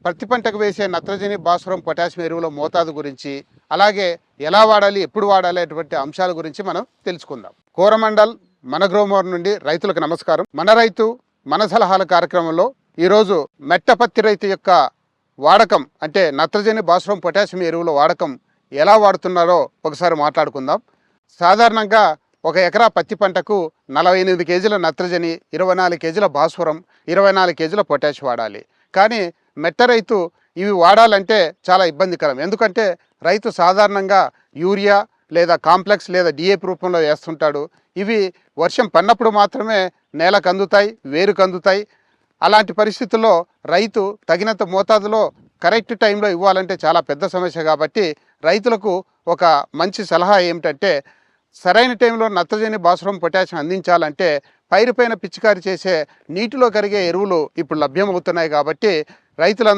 ప్రతి పంటకు వేసే నత్రజని, భాస్వరం, పొటాషియం ఎరువుల మోతాదు గురించి, అలాగే ఎలా వాడాలి, ఎప్పుడు వాడాలి అటువంటి అంశాల గురించి మనం తెలుసుకుందాం. కోరమండల్ మన గ్రోమోర్ నుండి రైతులకు నమస్కారం. మన రైతు మన సలహాల కార్యక్రమంలో ఈరోజు మెట్ట పత్తి రైతు యొక్క వాడకం, అంటే నత్రజని, భాస్వరం, పొటాషియం ఎరువుల వాడకం ఎలా వాడుతున్నారో ఒకసారి మాట్లాడుకుందాం. సాధారణంగా ఒక ఎకరా పత్తి పంటకు 48 కేజీల నత్రజని, 24 కేజీల భాస్వరం, 24 కేజీల పొటాష్ వాడాలి. కానీ మెట్ట రైతు ఇవి వాడాలంటే చాలా ఇబ్బందికరం. ఎందుకంటే రైతు సాధారణంగా యూరియా లేదా కాంప్లెక్స్ లేదా డిఏపి రూపంలో వేస్తుంటాడు. ఇవి వర్షం పడినప్పుడు మాత్రమే నేలకు అందుతాయి, వేరుకు అందుతాయి. అలాంటి పరిస్థితుల్లో రైతు తగినంత మోతాదులో కరెక్ట్ టైంలో ఇవ్వాలంటే చాలా పెద్ద సమస్య. కాబట్టి రైతులకు ఒక మంచి సలహా ఏమిటంటే, సరైన టైంలో నత్రజని, భాస్వరం, పొటాషియం అందించాలంటే పైరుపైన పిచికారి చేసే నీటిలో కరిగే ఎరువులు ఇప్పుడు లభ్యమవుతున్నాయి. కాబట్టి రైతులందరూ